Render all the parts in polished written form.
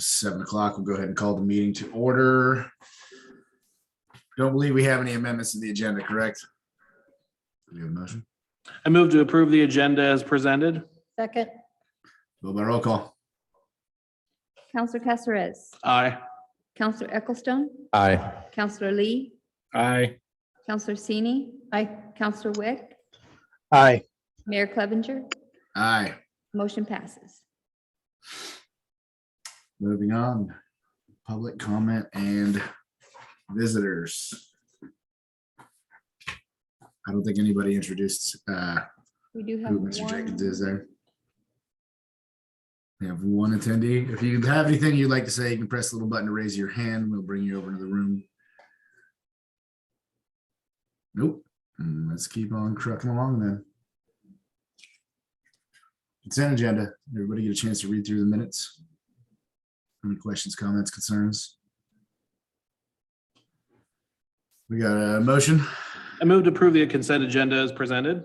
7 o'clock. We'll go ahead and call the meeting to order. Don't believe we have any amendments to the agenda, correct? Do we have a motion? I move to approve the agenda as presented. Second. Vote by roll call. Counselor Casares. Aye. Counselor Ecclestone. Aye. Counselor Lee. Aye. Counselor Sini. Aye. Counselor Wick. Aye. Mayor Clevenger. Aye. Motion passes. Moving on. Public comment and visitors. I don't think anybody introduced We do have who Mr. one. Jenkins is there. We have one attendee. If you have anything you'd like to say, you can press the little button to raise your hand. We'll bring you over to the room. Nope. Let's keep on trucking along then. Consent agenda. Everybody get a chance to read through the minutes. Any questions, comments, concerns? We got a motion I move to approve the consent agenda as presented.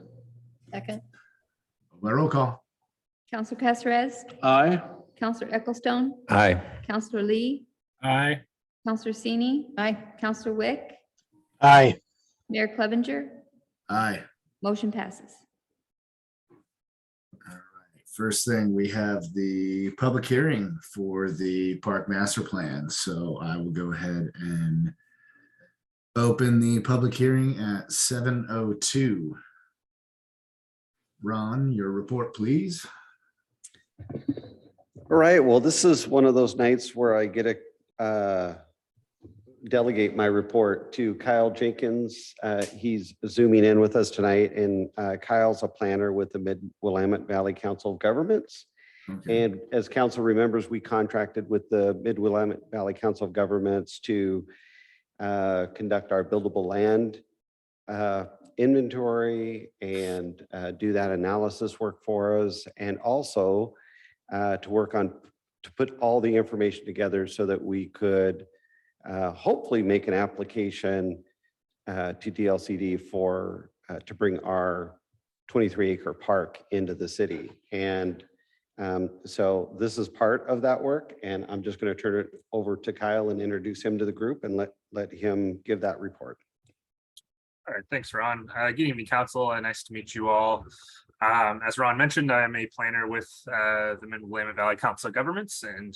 Second. by roll call. Counselor Casares. Aye. Counselor Ecclestone. Aye. Counselor Lee. Aye. Counselor Sini. Aye. Counselor Wick. Aye. Mayor Clevenger. Aye. Motion passes. All right. First thing, we have the public hearing for the park master plan. So I will go ahead and open the public hearing at 7:02. Ron, your report, please. All right, well, this is one of those nights where I get to delegate my report to Kyle Jenkins. He's zooming in with us tonight, and Kyle's a planner with the Mid-Willamette Valley Council of Governments. Okay. And as council remembers, we contracted with the Mid-Willamette Valley Council of Governments to conduct our buildable land inventory and do that analysis work for us, and also to work on to put all the information together so that we could hopefully make an application to DLCD for to bring our 23-acre park into the city. And so this is part of that work, and I'm just going to turn it over to Kyle and introduce him to the group and let him give that report. All right, thanks, Ron. Good evening, council, and nice to meet you all. As Ron mentioned, I am a planner with the Mid-Willamette Valley Council of Governments, and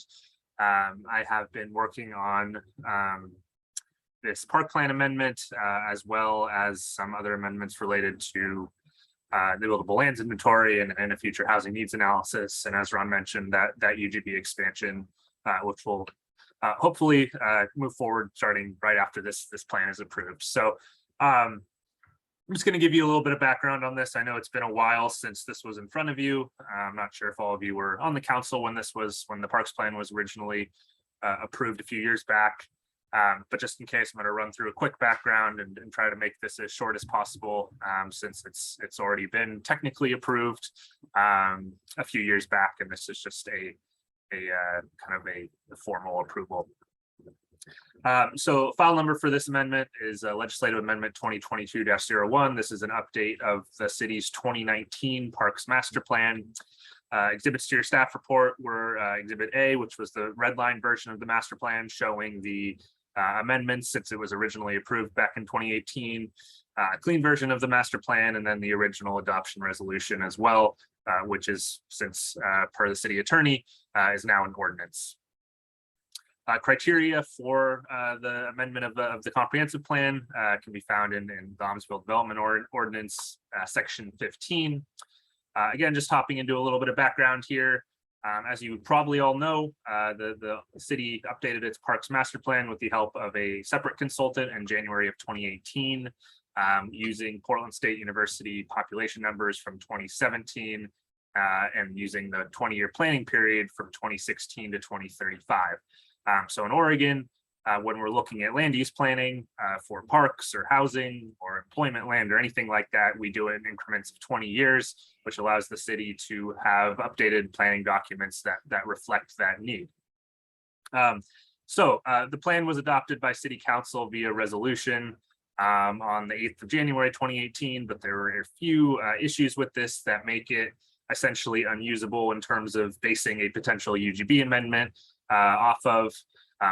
I have been working on this park plan amendment, as well as some other amendments related to the buildable lands inventory and a future housing needs analysis. And as Ron mentioned, that UGB expansion, which will hopefully move forward starting right after this plan is approved. So I'm just going to give you a little bit of background on this. I know it's been a while since this was in front of you. I'm not sure if all of you were on the council when the parks plan was originally approved a few years back. But just in case, I'm going to run through a quick background and try to make this as short as possible, since it's already been technically approved a few years back, and this is just a kind of a formal approval. So file number for this amendment is Legislative Amendment 2022-01. This is an update of the city's 2019 Parks Master Plan. Exhibits to your staff report were Exhibit A, which was the red line version of the master plan showing the amendments since it was originally approved back in 2018, a clean version of the master plan, and then the original adoption resolution as well, which is, since per the city attorney, is now an ordinance. Criteria for the amendment of the comprehensive plan can be found in the Aumsville Development Ordinance, Section 15. Again, just hopping into a little bit of background here. As you probably all know, the city updated its Parks Master Plan with the help of a separate consultant in January of 2018, using Portland State University population numbers from 2017 and using the 20-year planning period from 2016 to 2035. So in Oregon, when we're looking at land use planning for parks or housing or employment land or anything like that, we do it in increments of 20 years, which allows the city to have updated planning documents that reflect that need. So the plan was adopted by City Council via resolution on the 8th of January 2018, but there were a few issues with this that make it essentially unusable in terms of basing a potential UGB amendment off of.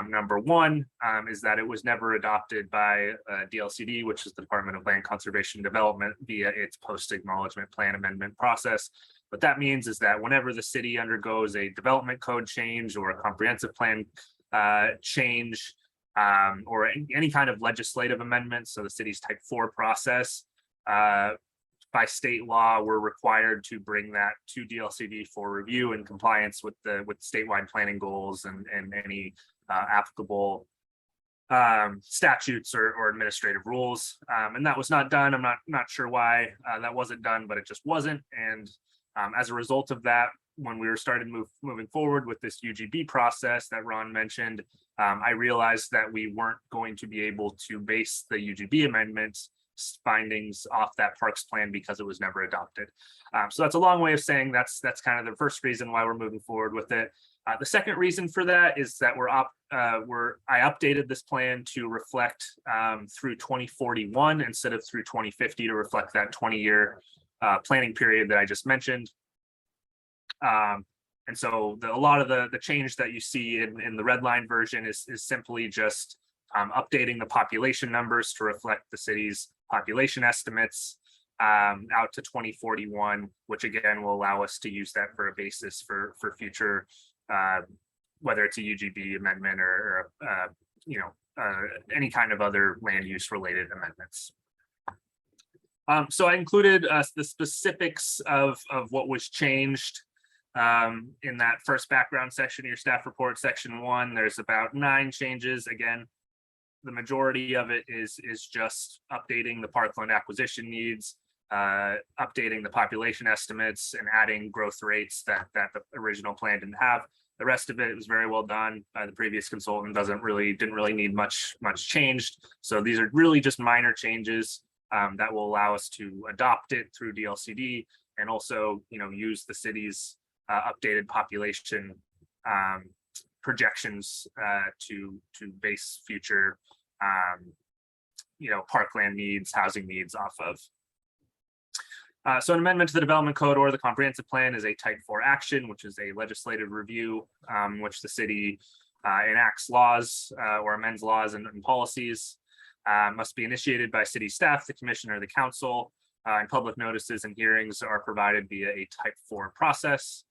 Number one is that it was never adopted by DLCD, which is the Department of Land Conservation and Development, via its post-acknowledgement plan amendment process. What that means is that whenever the city undergoes a development code change or a comprehensive plan change, or any kind of legislative amendment, so the city's type 4 process, by state law, we're required to bring that to DLCD for review in compliance with statewide planning goals and any applicable statutes or administrative rules. And that was not done. I'm not sure why that wasn't done, but it just wasn't. And as a result of that, when we were moving forward with this UGB process that Ron mentioned, I realized that we weren't going to be able to base the UGB amendments findings off that parks plan because it was never adopted. So that's a long way of saying that's kind of the first reason why we're moving forward with it. The second reason for that is that I updated this plan to reflect through 2041 instead of through 2050 to reflect that 20-year planning period that I just mentioned. And so a lot of the change that you see in the red line version is simply just updating the population numbers to reflect the city's population estimates out to 2041, which again will allow us to use that for a basis for future, whether it's a UGB amendment or any kind of other land use related amendments. So I included the specifics of what was changed in that first background section of your staff report, section 1. There's about 9 changes. Again, the majority of it is just updating the parkland acquisition needs, updating the population estimates, and adding growth rates that the original plan didn't have. The rest of it was very well done. The previous consultant didn't really need much changed. So these are really just minor changes that will allow us to adopt it through DLCD and also, use the city's updated population projections to base future parkland needs, housing needs off of. So an amendment to the development code or the comprehensive plan is a type 4 action, which is a legislative review, which the city enacts laws or amends laws and policies. Must be initiated by city staff, the commission, or the council, and public notices and hearings are provided via a type 4 process.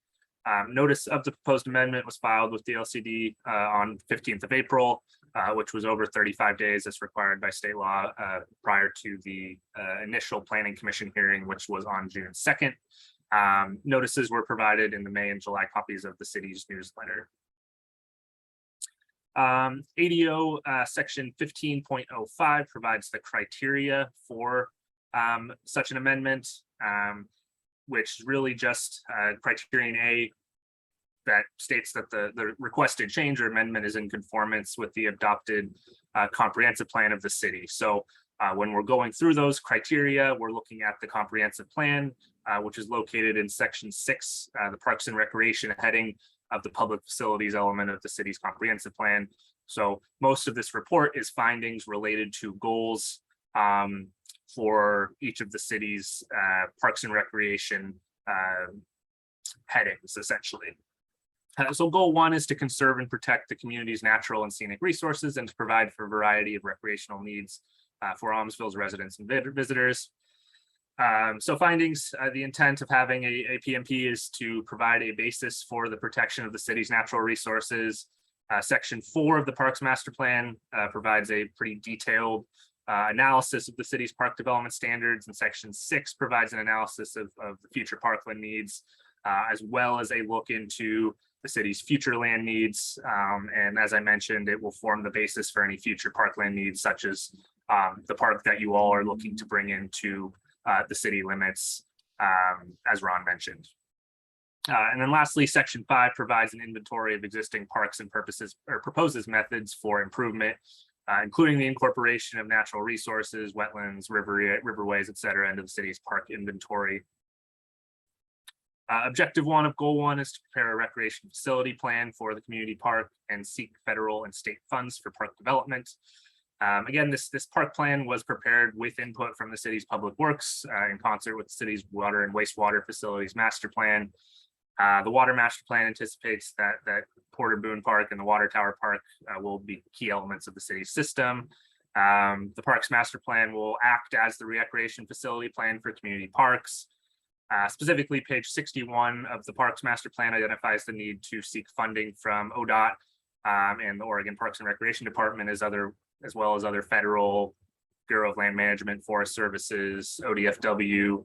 Notice of the proposed amendment was filed with DLCD on 15th of April, which was over 35 days as required by state law prior to the initial planning commission hearing, which was on June 2nd. Notices were provided in the May and July copies of the city's newsletter. ADO section 15.05 provides the criteria for such an amendment, which is really just criterion A that states that the requested change or amendment is in conformance with the adopted comprehensive plan of the city. So when we're going through those criteria, we're looking at the comprehensive plan, which is located in section 6, the Parks and Recreation heading of the public facilities element of the city's comprehensive plan. So most of this report is findings related to goals for each of the city's Parks and Recreation headings, essentially. So goal 1 is to conserve and protect the community's natural and scenic resources and to provide for a variety of recreational needs for Aumsville's residents and visitors. So findings, the intent of having a PMP is to provide a basis for the protection of the city's natural resources. Section 4 of the Parks Master Plan provides a pretty detailed analysis of the city's park development standards, and section 6 provides an analysis of the future parkland needs, as well as a look into the city's future land needs. And as I mentioned, it will form the basis for any future parkland needs, such as the park that you all are looking to bring into the city limits, as Ron mentioned. And then lastly, section 5 provides an inventory of existing parks and proposes methods for improvement, including the incorporation of natural resources, wetlands, riverways, et cetera, into the city's park inventory. Objective 1 of goal 1 is to prepare a recreation facility plan for the community park and seek federal and state funds for park development. Again, this park plan was prepared with input from the city's public works in concert with the city's water and wastewater facilities master plan. The water master plan anticipates that Porter Boone Park and the Water Tower Park will be key elements of the city's system. The Parks Master Plan will act as the recreation facility plan for community parks. Specifically, page 61 of the Parks Master Plan identifies the need to seek funding from ODOT and the Oregon Parks and Recreation Department as well as other federal Bureau of Land Management, Forest Services, ODFW,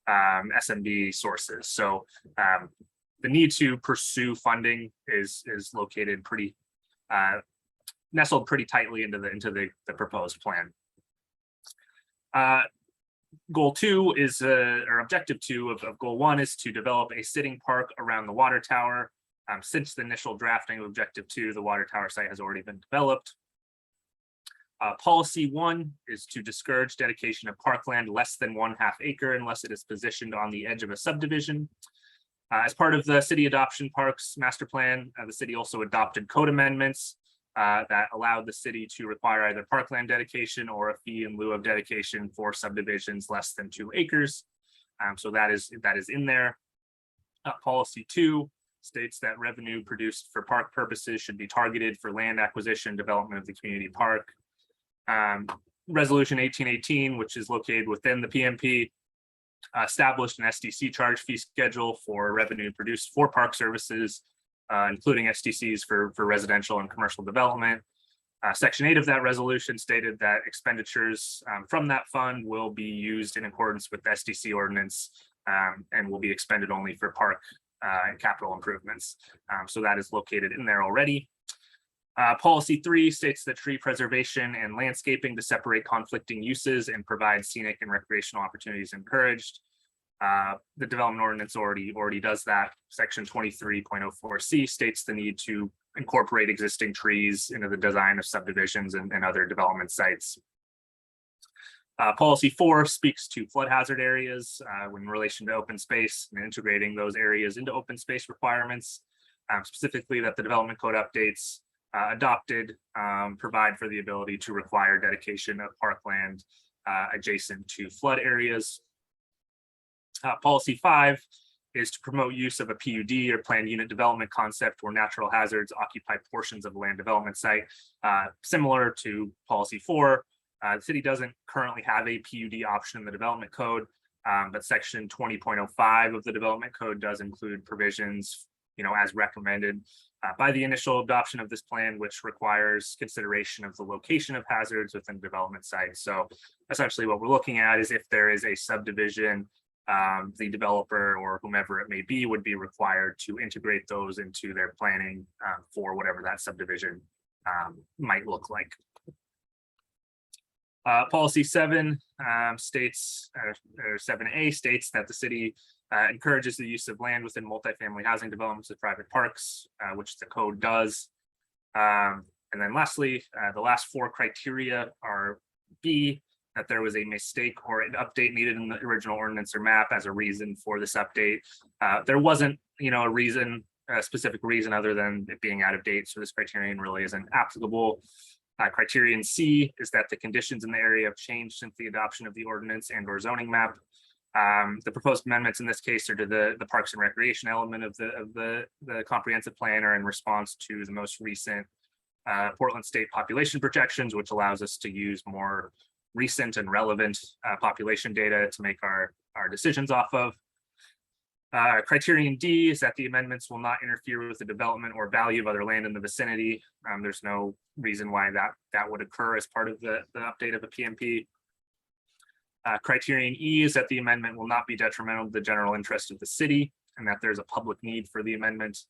SMB sources. So the need to pursue funding is located pretty nestled pretty tightly into the proposed plan. Goal 2 is, or objective 2 of goal 1 is to develop a sitting park around the water tower. Since the initial drafting of objective 2, the water tower site has already been developed. Policy 1 is to discourage dedication of parkland less than 1/2 acre unless it is positioned on the edge of a subdivision. As part of the city adoption parks master plan, the city also adopted code amendments that allowed the city to require either parkland dedication or a fee in lieu of dedication for subdivisions less than 2 acres. So that is in there. Policy 2 states that revenue produced for park purposes should be targeted for land acquisition, development of the community park. Resolution 1818, which is located within the PMP, established an SDC charge fee schedule for revenue produced for park services, including SDCs for residential and commercial development. Section 8 of that resolution stated that expenditures from that fund will be used in accordance with the SDC ordinance and will be expended only for park and capital improvements. So that is located in there already. Policy 3 states that tree preservation and landscaping to separate conflicting uses and provide scenic and recreational opportunities encouraged. The development ordinance already does that. Section 23.04C states the need to incorporate existing trees into the design of subdivisions and other development sites. Policy 4 speaks to flood hazard areas in relation to open space and integrating those areas into open space requirements, specifically that the development code updates adopted provide for the ability to require dedication of parkland adjacent to flood areas. Policy 5 is to promote use of a PUD or planned unit development concept where natural hazards occupy portions of a land development site. Similar to policy 4, the city doesn't currently have a PUD option in the development code, but section 20.05 of the development code does include provisions, as recommended by the initial adoption of this plan, which requires consideration of the location of hazards within the development site. So essentially what we're looking at is if there is a subdivision, the developer or whomever it may be would be required to integrate those into their planning for whatever that subdivision might look like. Policy 7 states, or 7A states that the city encourages the use of land within multifamily housing developments of private parks, which the code does. And then lastly, the last 4 criteria are B, that there was a mistake or an update needed in the original ordinance or map as a reason for this update. There wasn't, a specific reason other than it being out of date, so this criterion really isn't applicable. Criterion C is that the conditions in the area have changed since the adoption of the ordinance and or zoning map. The proposed amendments in this case are to the Parks and Recreation element of the comprehensive plan are in response to the most recent Portland State population projections, which allows us to use more recent and relevant population data to make our decisions off of. Criterion D is that the amendments will not interfere with the development or value of other land in the vicinity. There's no reason why that would occur as part of the update of a PMP. Criterion E is that the amendment will not be detrimental to the general interest of the city and that there's a public need for the amendment.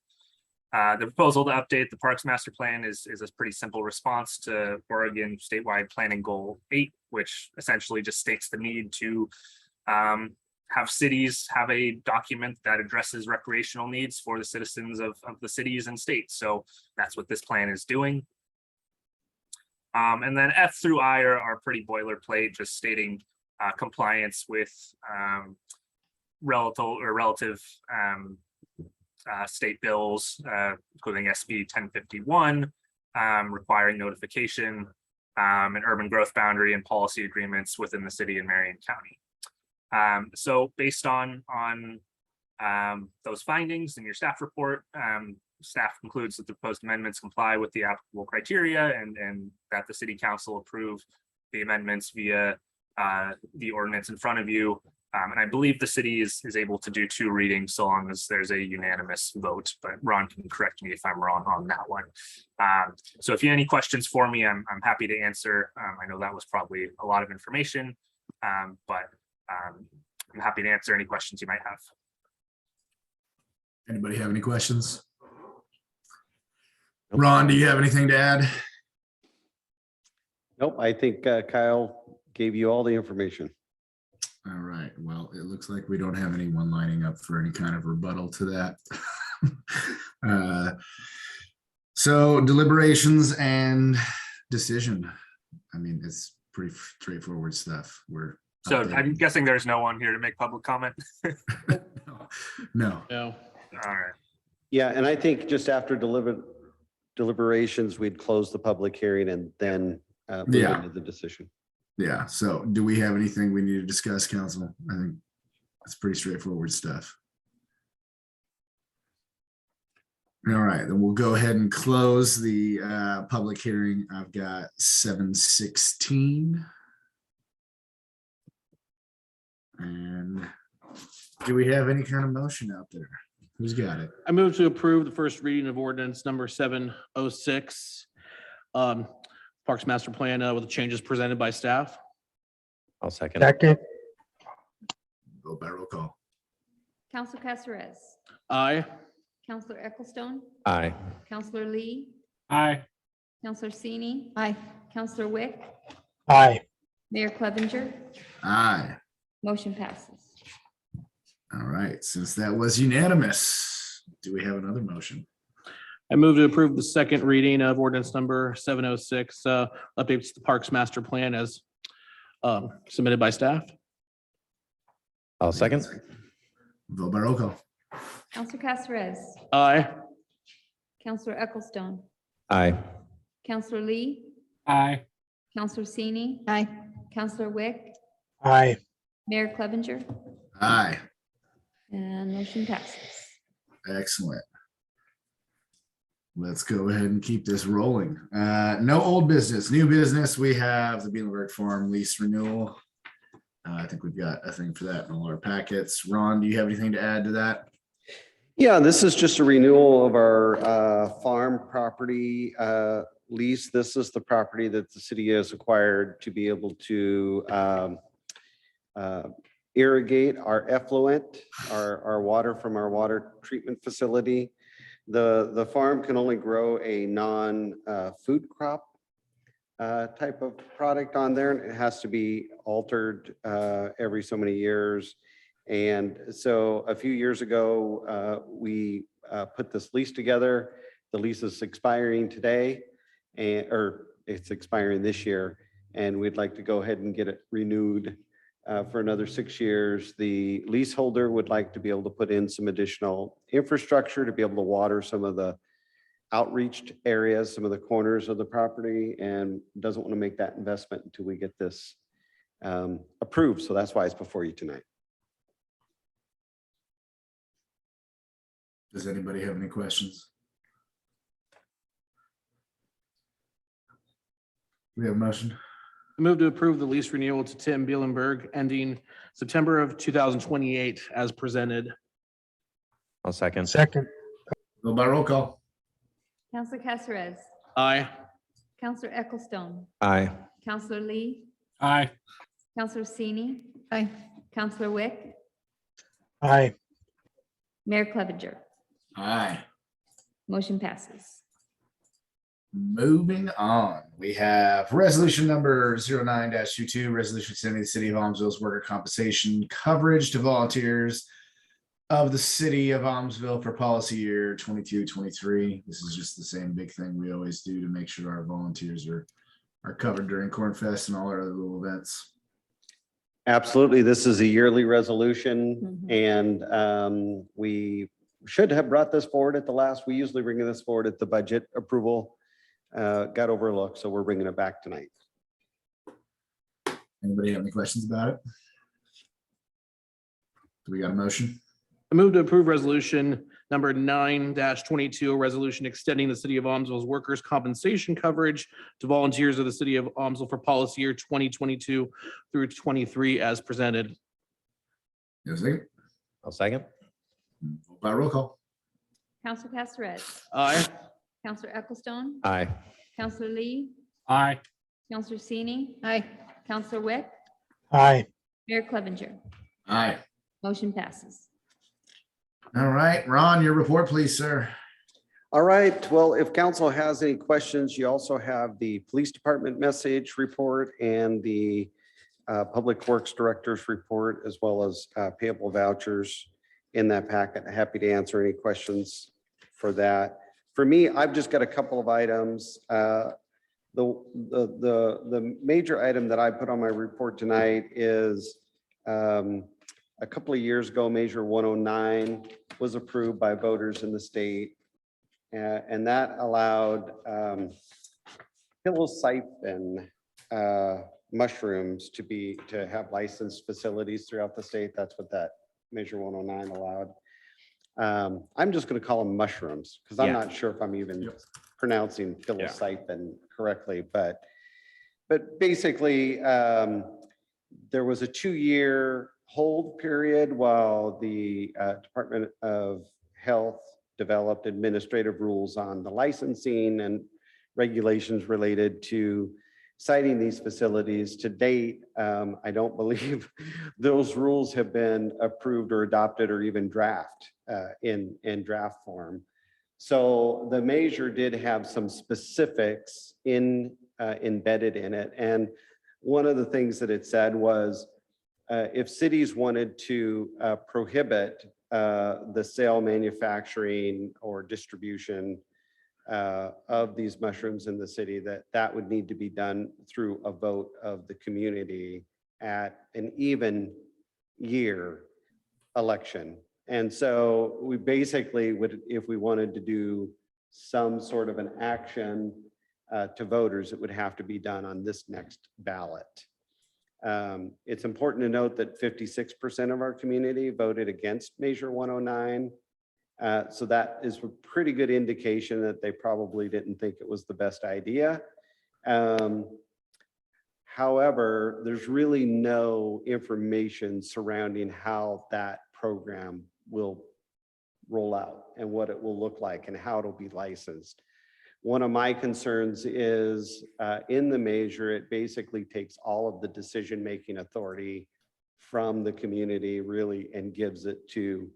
The proposal to update the Parks Master Plan is a pretty simple response to Oregon statewide planning goal 8, which essentially just states the need to have cities have a document that addresses recreational needs for the citizens of the cities and states. So that's what this plan is doing. And then F through I are pretty boilerplate, just stating compliance with relative state bills, including SB 1051, requiring notification, and urban growth boundary and policy agreements within the city and Marion County. So based on those findings in your staff report, staff concludes that the proposed amendments comply with the applicable criteria and that the city council approve the amendments via the ordinance in front of you. And I believe the city is able to do 2 readings so long as there's a unanimous vote, but Ron can correct me if I'm wrong on that one. So if you have any questions for me, I'm happy to answer. I know that was probably a lot of information, but I'm happy to answer any questions you might have. Anybody have any questions? Ron, do you have anything to add? Nope, I think Kyle gave you all the information. All right, well, it looks like we don't have anyone lining up for any kind of rebuttal to that. So deliberations and decision. I mean, it's pretty straightforward stuff. So I'm guessing there's no one here to make public comment. No. No. All right. Yeah, and I think just after deliberations, we'd close the public hearing and then move Yeah. into the decision. Yeah, so do we have anything we need to discuss, council? I think it's pretty straightforward stuff. All right, then we'll go ahead and close the public hearing. I've got 7:16. And do we have any kind of motion out there? Who's got it? I move to approve the first reading of ordinance number 706. Parks Master Plan with the changes presented by staff. I'll second. second, Go by roll call. Counselor Casares, Aye. Counselor Ecclestone, Aye. Counselor Lee, Aye. Counselor Sini. Aye. Counselor Wick, aye, Mayor Clevenger. Aye. Motion passes. All right, since that was unanimous, do we have another motion? I move to approve the second reading of ordinance number 706, updates the Parks Master Plan as submitted by staff. I'll second. Vote by roll call. Counselor Casares, Aye. Counselor Ecclestone, Aye. Counselor Lee, Aye. Counselor Sini. Aye. Counselor Wick, aye, Mayor Clevenger, Aye. and motion passes. Excellent. Let's go ahead and keep this rolling. No old business, new business. We have the Beelenberg Farm lease renewal. I think we've got a thing for that in all our packets. Ron, do you have anything to add to that? Yeah, this is just a renewal of our farm property lease. This is the property that the city has acquired to be able to irrigate our effluent, our water from our water treatment facility. The farm can only grow a non-food crop type of product on there, and it has to be altered every so many years. And so a few years ago, we put this lease together. The lease is expiring today, or it's expiring this year, and we'd like to go ahead and get it renewed for another 6 years. The leaseholder would like to be able to put in some additional infrastructure to be able to water some of the outreached areas, some of the corners of the property, and doesn't want to make that investment until we get this approved. So that's why it's before you tonight. Does anybody have any questions? We have a motion. I move to approve the lease renewal to Tim Bielenberg ending September of 2028 as presented. I'll second. second, Vote by roll call. Counselor Casares, Aye. Counselor Ecclestone, Aye. Counselor Lee, Aye. Counselor Sini. Aye. Counselor Wick, aye, Mayor Clevenger. Aye. Motion passes. Moving on, we have resolution number 09-22, resolution sending the city of Aumsville's worker compensation coverage to volunteers of the city of Aumsville for policy year 22-23. This is just the same big thing we always do to make sure our volunteers are covered during Corn Fest and all our other little events. Absolutely. This is a yearly resolution, Mhm. and we should have brought this forward at the last. We usually bring this forward at the budget approval. Got overlooked, so we're bringing it back tonight. Anybody have any questions about it? Do we got a motion? I move to approve resolution Number 9-22, a resolution extending the city of Aumsville's workers' compensation coverage to volunteers of the city of Aumsville for policy year 2022 through 23 as presented. Is there a second? I'll second. Vote by roll call. Counselor Casteretz, Aye. Counselor Ecclestone, Aye. Counselor Lee, Aye. Counselor Sini. Aye. Counselor Wick, aye, Mayor Clevenger. Aye. Motion passes. All right, Ron, your report, please, sir. All right, well, if council has any questions, you also have the police department message report and the Public Works Director's report, as well as payable vouchers in that packet. Happy to answer any questions for that. For me, I've just got a couple of items. The major item that I put on my report tonight is a couple of years ago, Measure 109 was approved by voters in the state. And that allowed psilocybin mushrooms to have licensed facilities throughout the state. That's what that Measure 109 allowed. I'm just going to call them mushrooms because I'm Yeah. not sure if I'm even pronouncing psilocybin correctly, but basically there was a 2-year hold period while the Department of Health developed administrative rules on the licensing and regulations related to citing these facilities. To date, I don't believe those rules have been approved or adopted or even in draft form. So the measure did have some specifics embedded in it. And one of the things that it said was if cities wanted to prohibit the sale, manufacturing, or distribution of these mushrooms in the city, that would need to be done through a vote of the community at an even year election. And so we basically would, if we wanted to do some sort of an action to voters, it would have to be done on this next ballot. It's important to note that 56% of our community voted against Measure 109. So that is a pretty good indication that they probably didn't think it was the best idea. However, there's really no information surrounding how that program will roll out and what it will look like and how it'll be licensed. One of my concerns is in the measure, it basically takes all of the decision-making authority from the community really and gives it to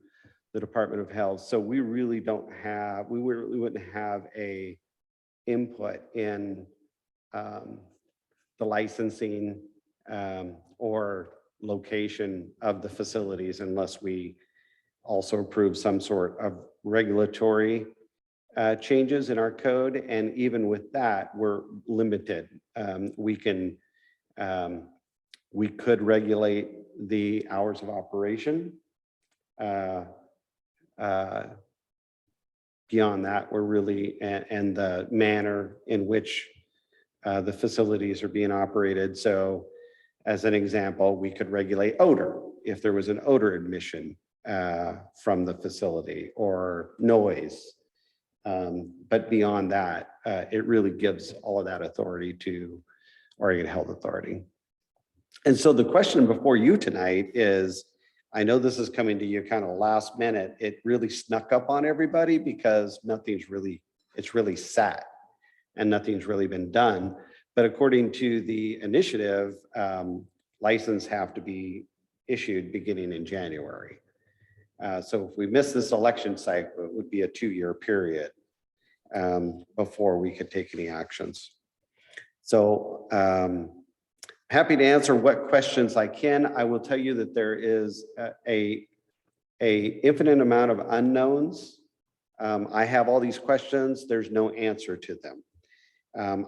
the Department of Health. So we really wouldn't have a input in the licensing or location of the facilities unless we also approve some sort of regulatory changes in our code. And even with that, we're limited. We could regulate the hours of operation. Beyond that, we're really, and the manner in which the facilities are being operated. So as an example, we could regulate odor if there was an odor admission from the facility or noise. But beyond that, it really gives all of that authority to Oregon Health Authority. And so the question before you tonight is, I know this is coming to you kind of last minute. It really snuck up on everybody because it's really sat and nothing's really been done. But according to the initiative, license have to be issued beginning in January. So if we miss this election cycle, it would be a 2-year period before we could take any actions. So happy to answer what questions I can. I will tell you that there is a infinite amount of unknowns. I have all these questions. There's no answer to them.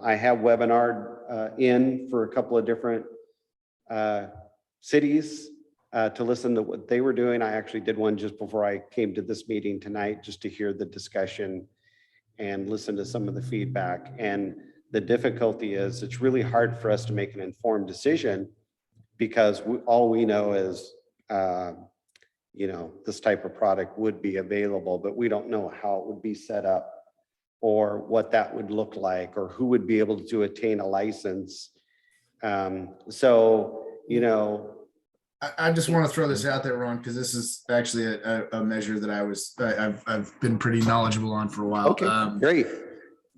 I have webinar in for a couple of different cities to listen to what they were doing. I actually did one just before I came to this meeting tonight, just to hear the discussion and listen to some of the feedback. And the difficulty is it's really hard for us to make an informed decision because all we know is, this type of product would be available, but we don't know how it would be set up or what that would look like, or who would be able to attain a license. I just want to throw this out there, Ron, because this is actually a measure that I've been pretty knowledgeable on for a while. Okay, great.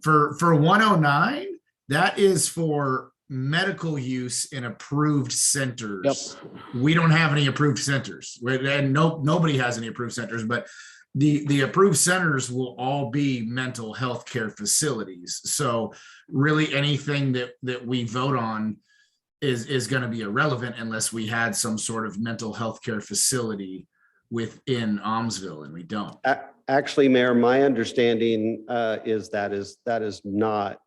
For 109, that is for medical use in approved centers. We don't have any approved centers, and nobody has any approved centers, but the approved centers will all be mental health care facilities. So really anything that we vote on is going to be irrelevant unless we had some sort of mental health care facility within Aumsville, and we don't. Actually, Mayor, my understanding is that is not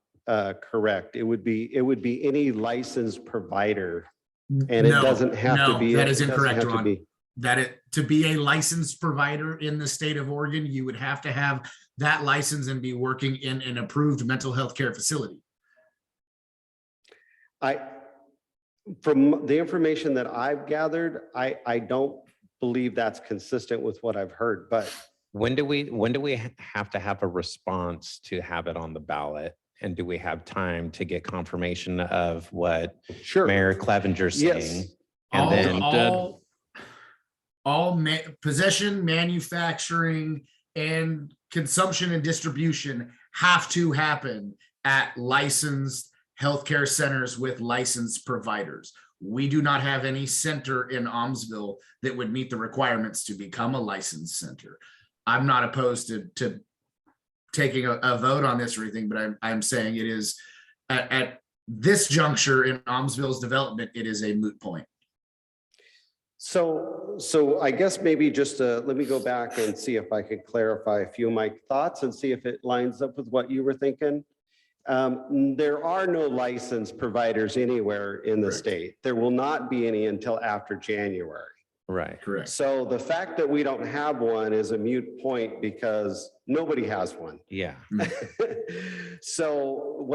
correct. It would be any licensed provider, and it doesn't have to be. That is incorrect, Ron. To be a licensed provider in the state of Oregon, you would have to have that license and be working in an approved mental health care facility. From the information that I've gathered, I don't believe that's consistent with what I've heard, but When do we have to have a response to have it on the ballot? And do we have time to get confirmation of what sure. Mayor Clevenger's saying? Yes. And Possession, manufacturing, and consumption and distribution have to happen at licensed healthcare centers with licensed providers. We do not have any center in Aumsville that would meet the requirements to become a licensed center. I'm not opposed to taking a vote on this or anything, but I'm saying it is at this juncture in Aumsville's development, it is a moot point. So I guess maybe just let me go back and see if I could clarify a few of my thoughts and see if it lines up with what you were thinking. There are no licensed providers anywhere in the Correct. state. There will not be any until after January. right. Correct. So the fact that we don't have one is a moot point because nobody has one. Yeah. So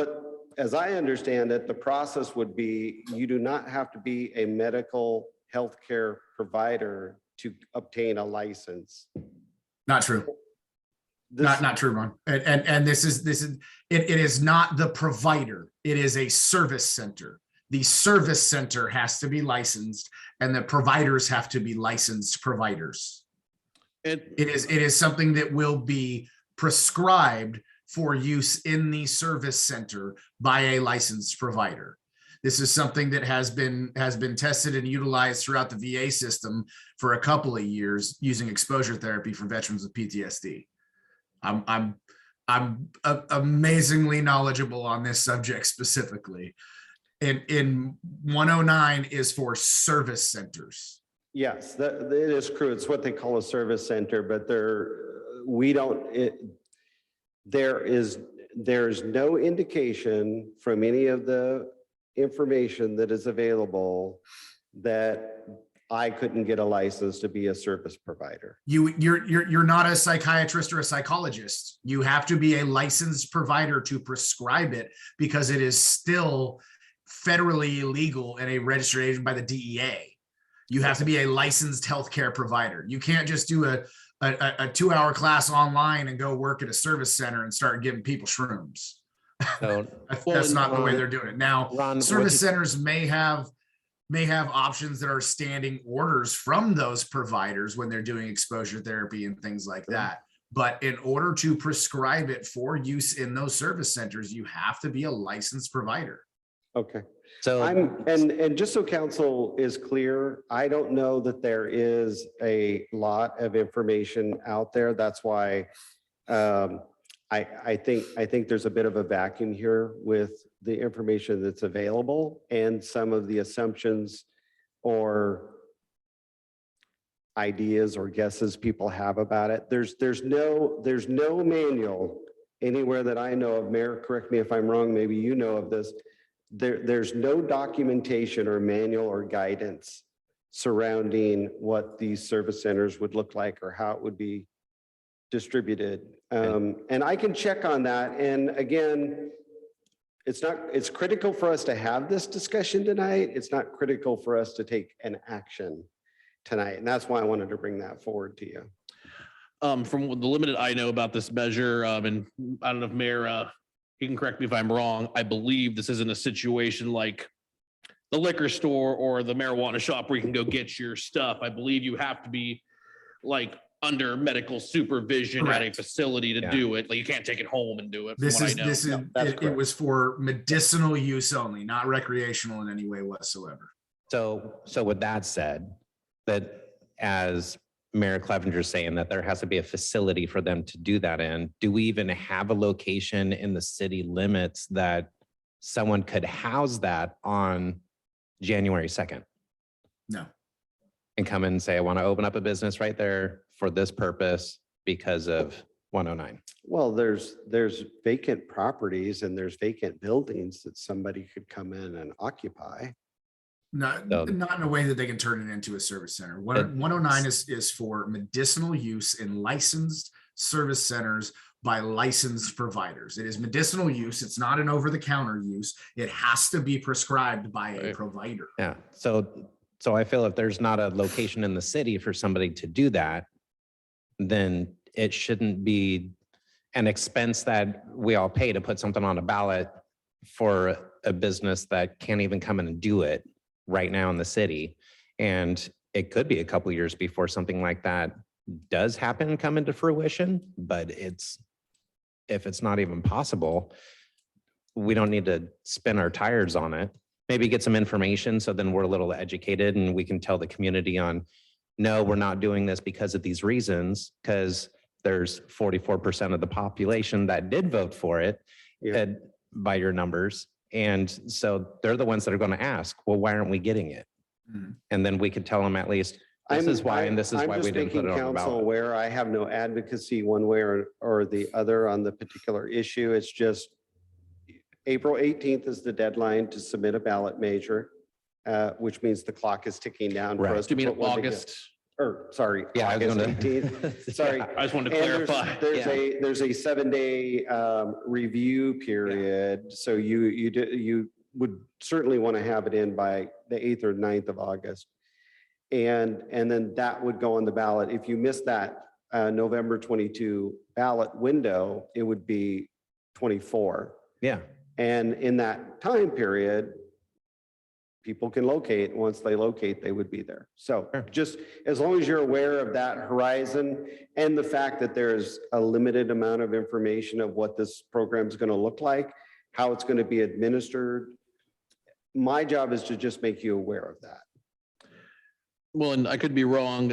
as I understand it, the process would be you do not have to be a medical healthcare provider to obtain a license. Not true. Not true, Ron. And this is it is not the provider. It is a service center. The service center has to be licensed, and the providers have to be licensed providers. It is something that will be prescribed for use in the service center by a licensed provider. This is something that has been tested and utilized throughout the VA system for a couple of years using exposure therapy for veterans with PTSD. I'm amazingly knowledgeable on this subject specifically. In 109 is for service centers. Yes, it is true. It's what they call a service center, but there's no indication from any of the information that is available that I couldn't get a license to be a service provider. You're not a psychiatrist or a psychologist. You have to be a licensed provider to prescribe it because it is still federally illegal and a registered agent by the DEA. You have to be a licensed healthcare provider. You can't just do a 2-hour class online and go work at a service center and start giving people shrooms. So, That's not the way they're doing it. Now, Ron, service centers may have options that are standing orders from those providers when they're doing exposure therapy and things like that. But in order to prescribe it for use in those service centers, you have to be a licensed provider. Okay. so And just so council is clear, I don't know that there is a lot of information out there. That's why I think there's a bit of a vacuum here with the information that's available and some of the assumptions or ideas or guesses people have about it. There's no manual anywhere that I know of. Mayor, correct me if I'm wrong, maybe you know of this. There's no documentation or manual or guidance surrounding what these service centers would look like or how it would be distributed. And I can check on that. And again, it's critical for us to have this discussion tonight. It's not critical for us to take an action tonight. And that's why I wanted to bring that forward to you. From the limited I know about this measure, and I don't know if Mayor, he can correct me if I'm wrong. I believe this isn't a situation like the liquor store or the marijuana shop where you can go get your stuff. I believe you have to be like under medical supervision at a Correct. facility to Yeah. do it. Like you can't take it home and do it. From This what I is, know. this is, that's it correct. was for medicinal use only, not recreational in any way whatsoever. So with that said, that as Mayor Clevenger's saying that there has to be a facility for them to do that in, do we even have a location in the city limits that someone could house that on January 2nd No. and come in and say, I want to open up a business right there for this purpose because of 109? Well, there's vacant properties and there's vacant buildings that somebody could come in and occupy. Not, So- not in a way that they can turn it into a service center. It- 109 is for medicinal use in licensed service centers by licensed providers. It is medicinal use. It's not an over-the-counter use. It has to be prescribed by a Right. provider. Yeah, so I feel if there's not a location in the city for somebody to do that, then it shouldn't be an expense that we all pay to put something on a ballot for a business that can't even come in and do it right now in the city. And it could be a couple years before something like that does happen and come into fruition, but if it's not even possible, we don't need to spin our tires on it. Maybe get some information so then we're a little educated and we can tell the community on, no, we're not doing this because of these reasons, because there's 44% of the population that did vote for it Yeah. by your numbers. And so they're the ones that are going to ask, well, why aren't we getting it? Mhm. And then we could tell them at least, this is why, and this is I'm why we just didn't put making it on the council ballot. aware, I have no advocacy one way or the other on the particular issue. It's just April 18th is the deadline to submit a ballot measure, which means the clock is ticking down for Right. us. Do you to mean put one together. August? Or, sorry, Yeah, I was August gonna- 18th. Sorry. I just wanted to And clarify. there's a 7-day review period. So you would certainly want to have it in by the 8th or 9th of August. And then that would go on the ballot. If you miss that November 22 ballot window, it would be 24. Yeah, And in that time period, people can locate. Once they locate, they would be there. So Sure. just as long as you're aware of that horizon and the fact that there's a limited amount of information of what this program is going to look like, how it's going to be administered. My job is to just make you aware of that. Well, and I could be wrong,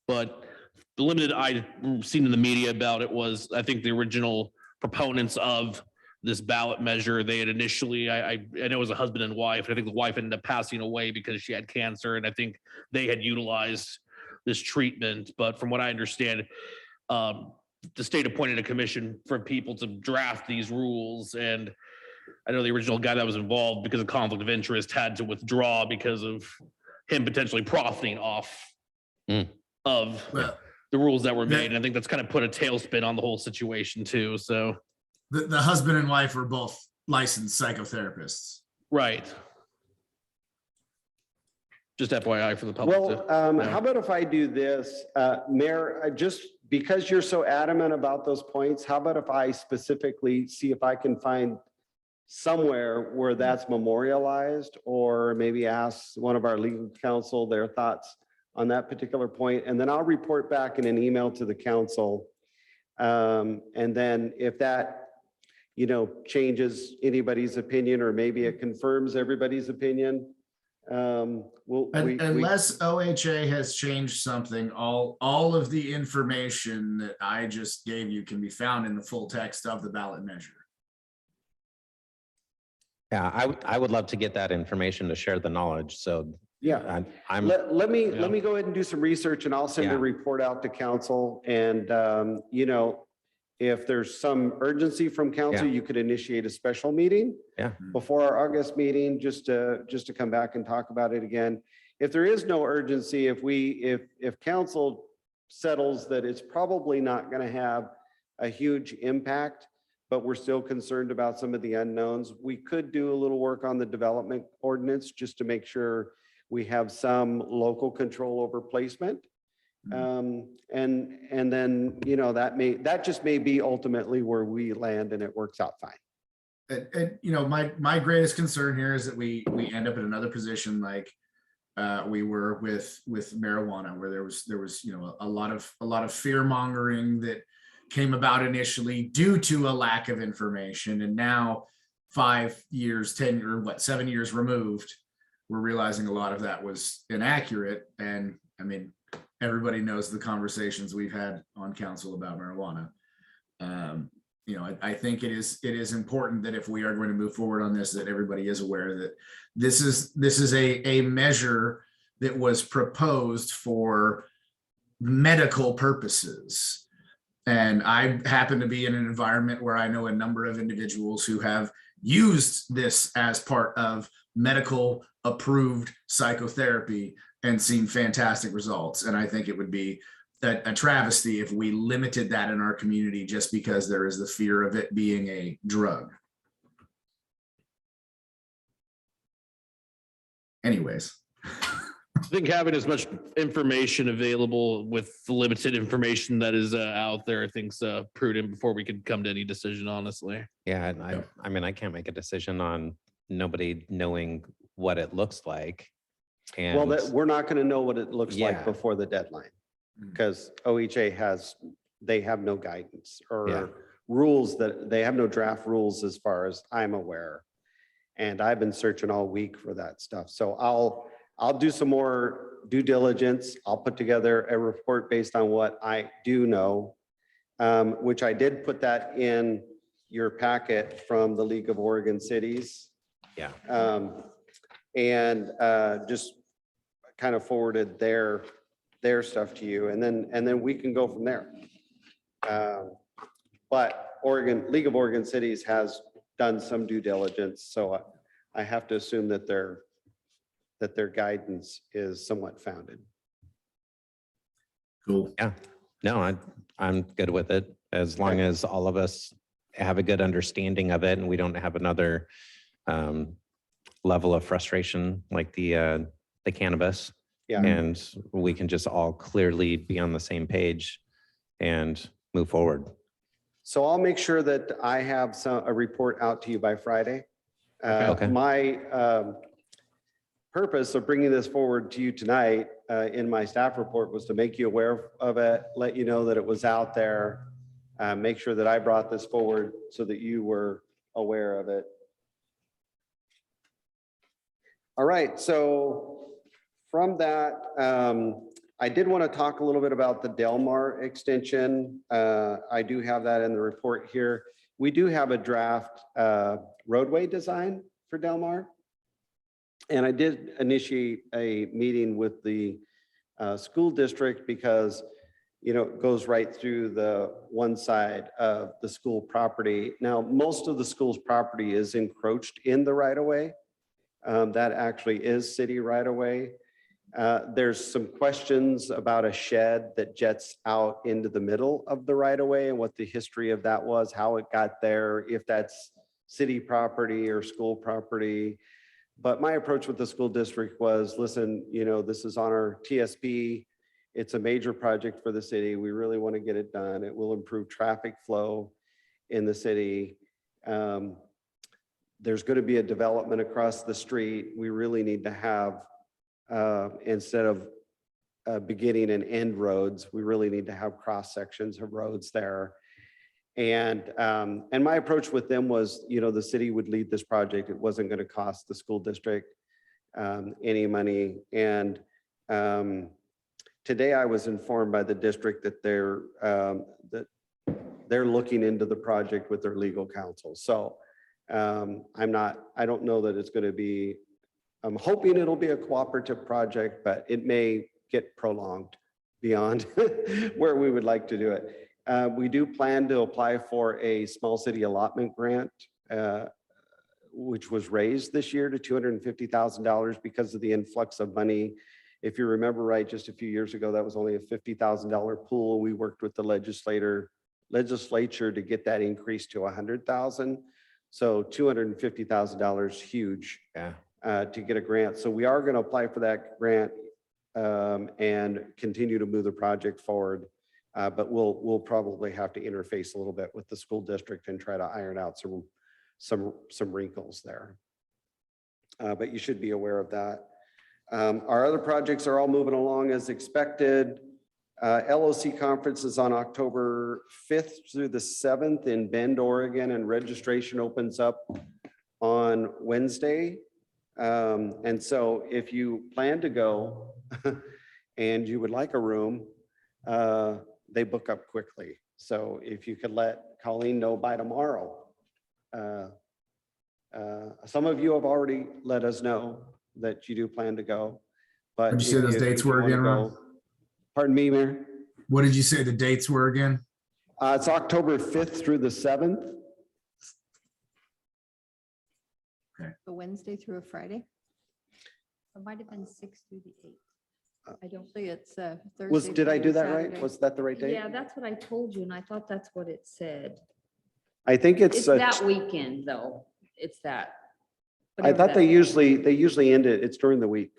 but the limited I've seen in the media about it was, I think the original proponents of this ballot measure, they had initially, I know it was a husband and wife, and I think the wife ended up passing away because she had cancer, and I think they had utilized this treatment. But from what I understand, the state appointed a commission for people to draft these rules, and I know the original guy that was involved, because of conflict of interest, had to withdraw because of him potentially profiting off of Well, the rules that were Yeah. made. And I think that's kind of put a tailspin on the whole situation too. So, the husband and wife were both licensed psychotherapists. right. Just FYI for the public. Well, yeah. how about if I do this, Mayor, just because you're so adamant about those points, how about if I specifically see if I can find somewhere where that's memorialized, or maybe ask one of our legal counsel their thoughts on that particular point, and then I'll report back in an email to the council. And then if that, changes anybody's opinion, or maybe it confirms everybody's opinion, Unless OHA has changed something, all of the information that I just gave you can be found in the full text of the ballot measure. yeah, I would love to get that information to share the knowledge. So yeah. I'm, Let me go ahead and do some research, and I'll send a Yeah. report out to council. And, if there's some urgency from council, Yeah. you could initiate a special meeting yeah, before our August meeting, just to come back and talk about it again. If there is no urgency, if council settles that it's probably not going to have a huge impact, but we're still concerned about some of the unknowns, we could do a little work on the development ordinance just to make sure We have some local control over placement. And then, you know, that just may be ultimately where we land and it works out fine. And you know, my greatest concern here is that we end up in another position like we were with marijuana, where there was you know a lot of fear mongering that came about initially due to a lack of information, and now 5 years, 10 or what 7 years removed, we're realizing a lot of that was inaccurate. And I mean, everybody knows the conversations we've had on council about marijuana. You know, I think it is important that if we are going to move forward on this, that everybody is aware that this is a measure that was proposed for medical purposes. And I happen to be in an environment where I know a number of individuals who have used this as part of medical approved psychotherapy and seen fantastic results. And I think it would be a travesty if we limited that in our community just because there is the fear of it being a drug. Anyways. I think having as much information available with the limited information that is out there, I think's prudent before we could come to any decision, honestly. Yeah, and I mean, I can't make a decision on nobody knowing what it looks like. And Well, we're not going to know what it looks like Yeah. before the deadline, because OHA they have no guidance or Yeah. rules, that they have no draft rules as far as I'm aware. And I've been searching all week for that stuff. So I'll do some more due diligence. I'll put together a report based on what I do know, which I did put that in your packet from the League of Oregon Cities. Yeah. And just kind of forwarded their stuff to you, and then we can go from there. But League of Oregon Cities has done some due diligence, so I have to assume that their guidance is somewhat founded. Cool. no, I'm good with it as long as all of us have a good understanding of it and we don't have another level of frustration like the cannabis. Yeah. And we can just all clearly be on the same page and move forward. So I'll make sure that I have a report out to you by Friday. Okay. My purpose of bringing this forward to you tonight in my staff report was to make you aware of it, let you know that it was out there, make sure that I brought this forward so that you were aware of it. All right, so from that, I did want to talk a little bit about the Delmar extension. I do have that in the report here. We do have a draft roadway design for Delmar. And I did initiate a meeting with the school district because, you know, it goes right through the one side of the school property. Now, most of the school's property is encroached in the right of way. That actually is city right of way. There's some questions about a shed that jets out into the middle of the right of way and what the history of that was, how it got there, if that's city property or school property. But my approach with the school district was, listen, you know, this is on our TSP. It's a major project for the city. We really want to get it done. It will improve traffic flow in the city. There's going to be a development across the street. We really need to have, instead of beginning and end roads, we really need to have cross sections of roads there. And my approach with them was, you know, the city would lead this project. It wasn't going to cost the school district any money. And today I was informed by the district that they're looking into the project with their legal counsel. So I don't know that it's going to be, I'm hoping it'll be a cooperative project, but it may get prolonged beyond where we would like to do it. We do plan to apply for a small city allotment grant, which was raised this year to $250,000 because of the influx of money. If you remember right, just a few years ago, that was only a $50,000 pool. We worked with the legislature to get that increased to $100,000. So $250,000, huge. Yeah. to get a grant. So we are going to apply for that grant and continue to move the project forward. But we'll probably have to interface a little bit with the school district and try to iron out some wrinkles there. But you should be aware of that. Our other projects are all moving along as expected. LOC conference is on October 5th through the 7th in Bend, Oregon, and registration opens up on Wednesday. And so if you plan to go and you would like a room, they book up quickly. So if you could let Colleen know by tomorrow. Some of you have already let us know that you do plan to go. But What'd you say those dates were again, Ron? Pardon me, Mayor? What did you say the dates were again? It's October 5th through the 7th. A Wednesday through a Friday? It might have been 6 through the 8th. I don't think it's Thursday. Did I Friday, do that right? Saturday. Was that the right date? Yeah, that's what I told you, and I thought that's what it said. I think It's it's, that weekend, though. It's that. I thought they usually end it. It's during the week.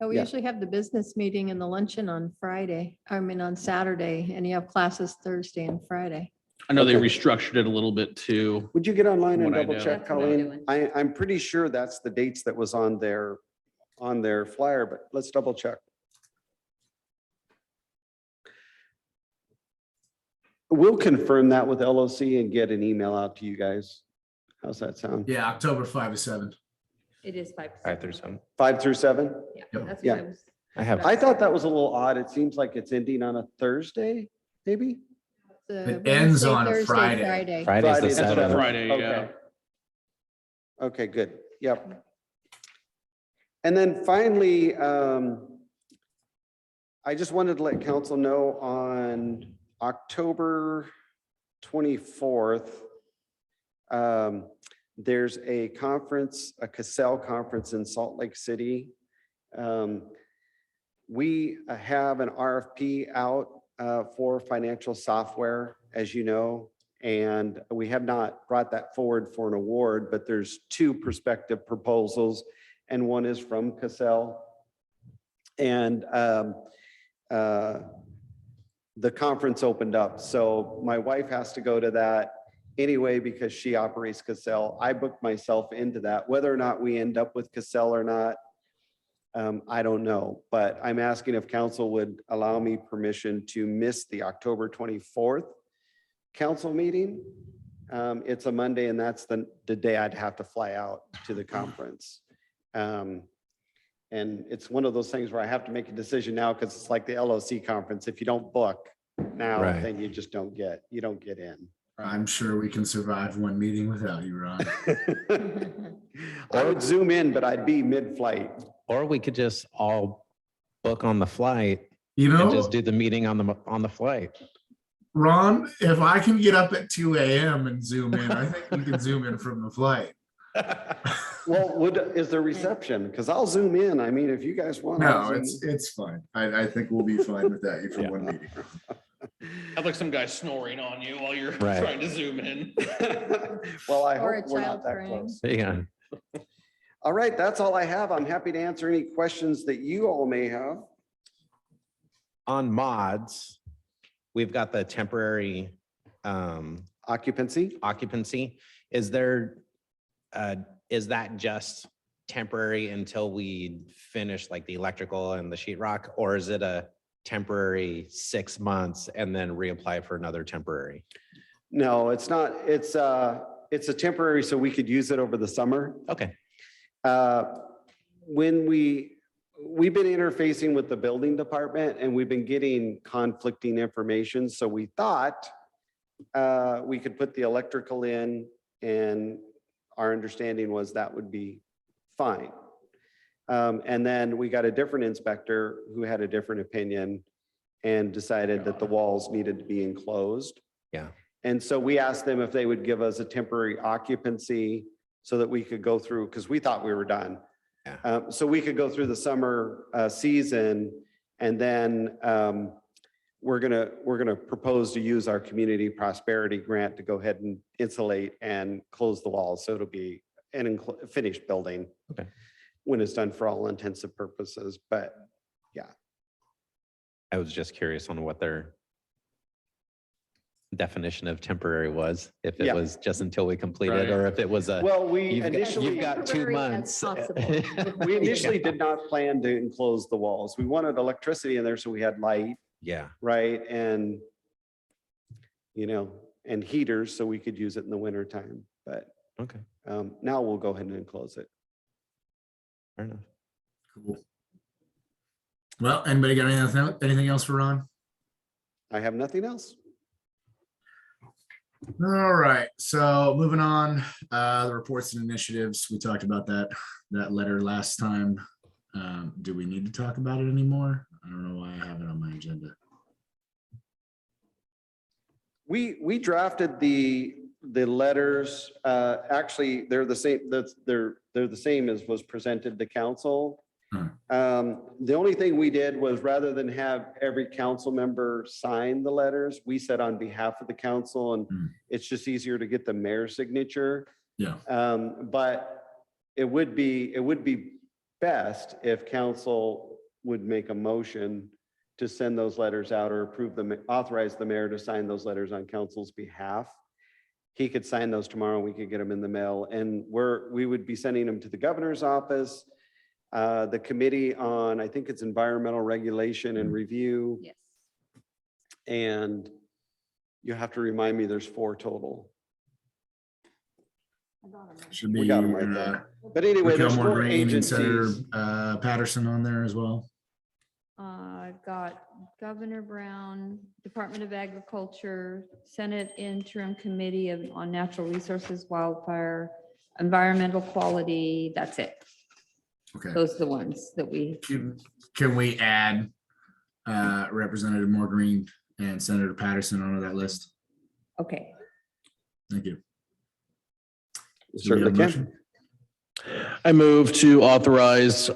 Oh, we Yeah. usually have the business meeting and the luncheon on Friday, on Saturday, and you have classes Thursday and Friday. I know they Okay. restructured it a little bit too. Would you get online and What I double know. check, That's what I'm Colleen? doing. I'm pretty sure that's the dates that was on their flyer, but let's double check. We'll confirm that with LOC and get an email out to you guys. How's that sound? Yeah, October 5 to 7. It is 5. 5 through 7. 5 through 7? Yeah, Yep. that's Yeah. what I was. I have, I thought that was a little odd. It seems like it's ending on a Thursday, maybe? It ends on a Friday. Friday. Friday's the Friday, that's what I 7th. thought. Friday, yeah. Okay. Okay, good. Yep. And then finally, I just wanted to let council know on October 24th, there's a conference, a Cassell conference in Salt Lake City. We have an RFP out for financial software, as you know, and we have not brought that forward for an award, but there's 2 prospective proposals, and one is from Cassell. And the conference opened up, so my wife has to go to that anyway because she operates Cassell. I booked myself into that. Whether or not we end up with Cassell or not, I don't know, but I'm asking if council would allow me permission to miss the October 24th council meeting. It's a Monday and that's the day I'd have to fly out to the conference. And it's one of those things where I have to make a decision now because it's like the LOC conference. If you don't book now, Right. then you just don't get in. I'm sure we can survive one meeting without you, Ron. I would zoom in, but I'd be mid-flight. or we could just all book on the flight You and know, just do the meeting on the flight. Ron, if I can get up at 2 a.m. and zoom in, I think we can zoom in from the flight. Well, is there reception? Because I'll zoom in. I mean, if you guys want. I'll No, zoom it's fine. I think we'll be fine with that for Yeah. one meeting. Have like some guy snoring on you while you're Right. trying to zoom in. Well, I Or hope a we're child not that praying. close. Yeah. All right, that's all I have. I'm happy to answer any questions that you all may have. On mods, we've got the temporary Occupancy? occupancy. Is there, is that just temporary until we finish like the electrical and the sheetrock? Or is it a temporary 6 months and then reapply for another temporary? No, it's not. It's a temporary, so we could use it over the summer. Okay, When we've been interfacing with the building department and we've been getting conflicting information. So we thought we could put the electrical in and our understanding was that would be fine. And then we got a different inspector who had a different opinion and decided that the walls needed to be enclosed. yeah, And so we asked them if they would give us a temporary occupancy so that we could go through, because we thought we were done. Yeah. So we could go through the summer season and then we're gonna propose to use our community prosperity grant to go ahead and insulate and close the walls. So it'll be finished building. Okay. When it's done for all intensive purposes, but I was just curious on what their definition of temporary was, if it Yeah. was just until we completed, Right. or if it was a, well, we you've initially. got 2 Temporary as months. possible. We initially did not plan to enclose the walls. We wanted electricity in there so we had light, Yeah, right? And, and heaters so we could use it in the winter time. But okay, now we'll go ahead and enclose it. fair enough. Cool. Well, anybody got anything else for Ron? I have nothing else. All right, so moving on, the reports and initiatives, we talked about that letter last time. Do we need to talk about it anymore? I don't know why I have it on my agenda. We drafted the letters, actually, they're the same, they're the same as was presented to council. The only thing we did was, rather than have every council member sign the letters, we said on behalf of the council, and it's just easier to get the mayor's signature. Yeah. But it would be best if council would make a motion to send those letters out, or authorize the mayor to sign those letters on council's behalf. He could sign those tomorrow, we could get them in the mail, and we would be sending them to the governor's office, the committee on, I think it's environmental regulation and review, Yes. and you have to remind me, there's 4 total. I got 'em right. Should We be got them right there. But anyway, there's Elmore 4 Green and Senator agencies. Patterson on there as well. I've got Governor Brown, Department of Agriculture, Senate Interim Committee on Natural Resources, Wildfire, Environmental Quality. That's it. Okay. Those are the ones that we, Can we add Representative Moore Green and Senator Patterson onto that list? okay. Thank you. Certainly Do we have a can. motion? I move to authorize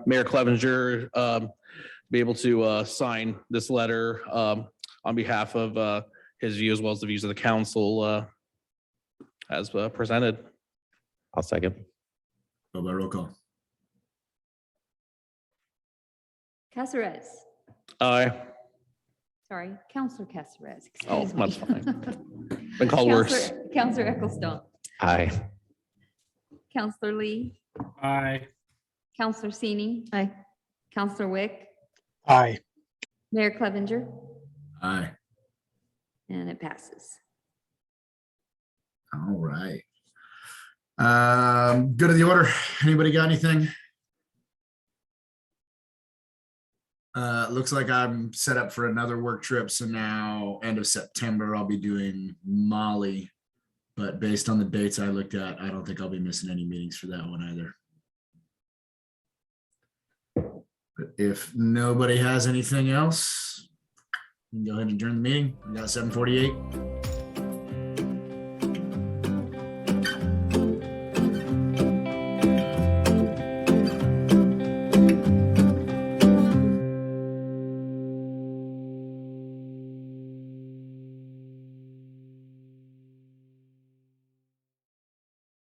Mayor Clevenger be able to sign this letter on behalf of his view, as well as the views of the council as presented. I'll second. Go by roll call. Caceres, Aye. sorry, Counselor Caceres. Oh, excuse me. that's fine. Been called worse. Counselor Ecclestone, Aye. Counselor Lee, Aye. Counselor Sini. Aye. Counselor Wick, Aye. Mayor Clevenger, Aye. and it passes. All right. Good of the order. Anybody got anything? Looks like I'm set up for another work trip. So now end of September, I'll be doing Mali. But based on the dates I looked at, I don't think I'll be missing any meetings for that one either. But if nobody has anything else, we can go ahead and adjourn the meeting. We got 7:48.